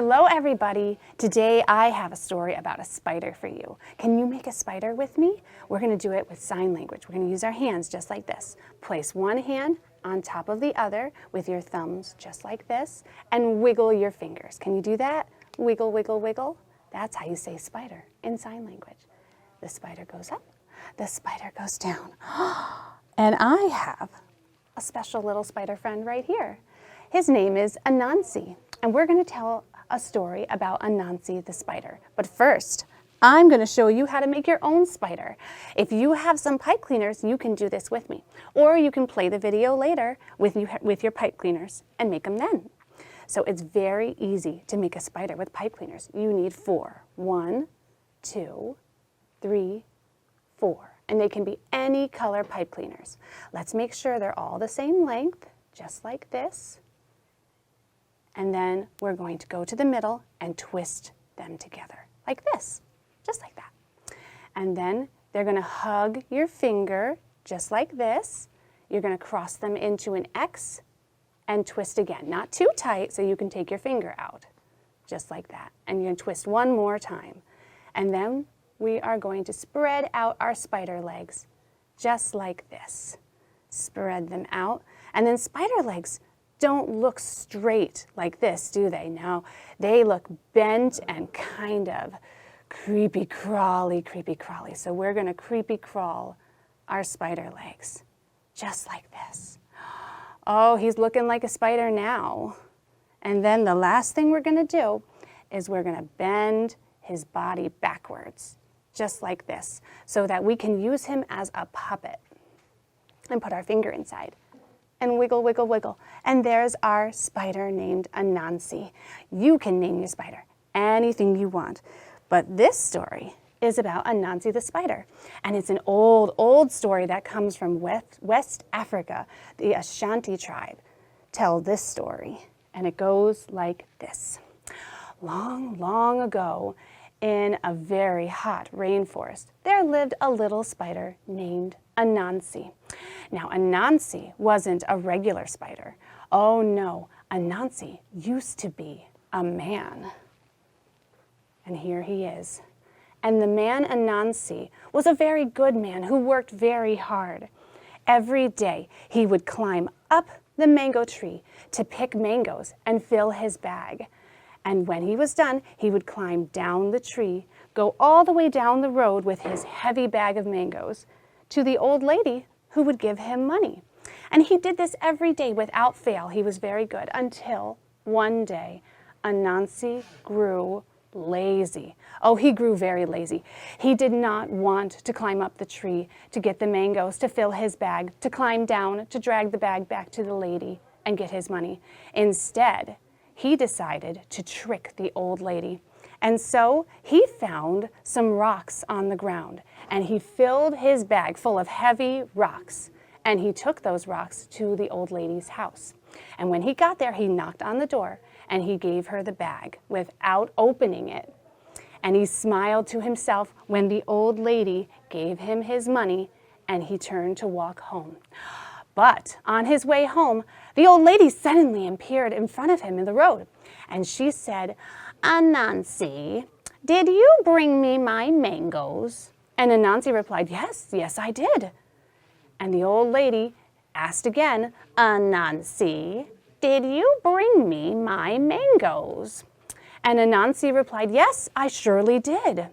Hello everybody! Today I have a story about a spider for you. Can you make a spider with me? We're going to do it with sign language. We're going to use our hands just like this. Place one hand on top of the other with your thumbs just like this and wiggle your fingers. Can you do that? Wiggle, wiggle, wiggle. That's how you say spider in sign language. The spider goes up, the spider goes down. And I have a special little spider friend right here. His name is Anansi, and we're going to tell a story about Anansi the spider. But first, I'm going to show you how to make your own spider. If you have some pipe cleaners, you can do this with me. Or you can play the video later with your pipe cleaners and make them then. So it's very easy to make a spider with pipe cleaners. You need 4. 1, 2, 3, 4. And they can be any color pipe cleaners. Let's make sure they're all the same length, just like this. And then we're going to go to the middle and twist them together, like this, just like that. And then they're going to hug your finger, just like this. You're going to cross them into an X and twist again. Not too tight so you can take your finger out, just like that. And you're going to twist one more time. And then we are going to spread out our spider legs, just like this. Spread them out. And then spider legs don't look straight like this, do they? No, they look bent and kind of creepy crawly. So we're going to creepy crawl our spider legs, just like this. Oh, he's looking like a spider now. And then the last thing we're going to do is we're going to bend his body backwards, just like this, so that we can use him as a puppet and put our finger inside. And wiggle, wiggle, wiggle. And there's our spider named Anansi. You can name your spider anything you want. But this story is about Anansi the spider. And it's an old story that comes from West Africa. The Ashanti tribe tell this story. And it goes like this. Long, long ago, in a very hot rainforest, there lived a little spider named Anansi. Now, Anansi wasn't a regular spider. Oh no, Anansi used to be a man. And here he is. And the man Anansi was a very good man who worked very hard. Every day he would climb up the mango tree to pick mangoes and fill his bag. And when he was done, he would climb down the tree, go all the way down the road with his heavy bag of mangoes to the old lady who would give him money. And he did this every day without fail. He was very good until one day Anansi grew lazy. Oh, he grew very lazy. He did not want to climb up the tree to get the mangoes, to fill his bag, to climb down, to drag the bag back to the lady and get his money. Instead, he decided to trick the old lady. And so he found some rocks on the ground and he filled his bag full of heavy rocks and he took those rocks to the old lady's house. And when he got there, he knocked on the door and he gave her the bag without opening it. And he smiled to himself when the old lady gave him his money and he turned to walk home. But on his way home, the old lady suddenly appeared in front of him in the road. And she said, "Anansi, did you bring me my mangoes?" And Anansi replied, "Yes, yes, I did." And the old lady asked again, "Anansi, did you bring me my mangoes?" And Anansi replied, "Yes, I surely did."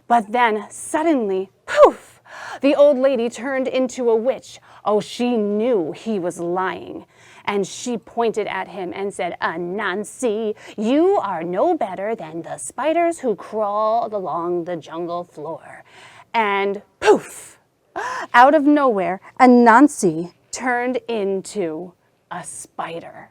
But then suddenly, poof, the old lady turned into a witch. Oh, she knew he was lying. And she pointed at him and said, "Anansi, you are no better than the spiders who crawl along the jungle floor." And poof, out of nowhere, Anansi turned into a spider.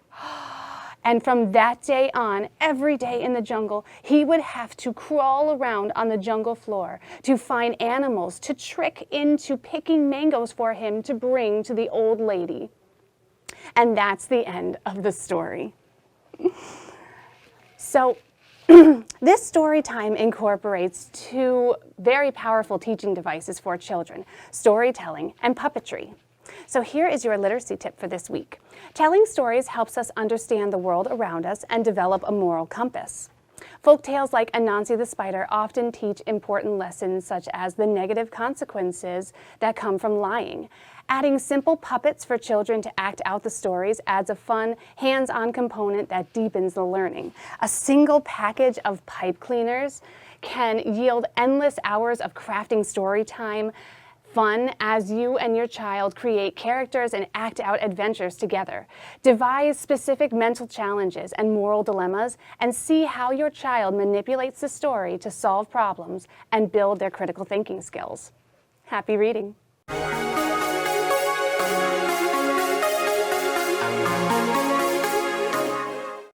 And from that day on, every day in the jungle, he would have to crawl around on the jungle floor to find animals to trick into picking mangoes for him to bring to the old lady. And that's the end of the story. So this story time incorporates 2 very powerful teaching devices for children, storytelling and puppetry. So here is your literacy tip for this week. Telling stories helps us understand the world around us and develop a moral compass. Folk tales like Anansi the Spider often teach important lessons such as the negative consequences that come from lying. Adding simple puppets for children to act out the stories adds a fun, hands-on component that deepens the learning. A single package of pipe cleaners can yield endless hours of crafting story time, fun as you and your child create characters and act out adventures together. Devise specific mental challenges and moral dilemmas and see how your child manipulates the story to solve problems and build their critical thinking skills. Happy reading!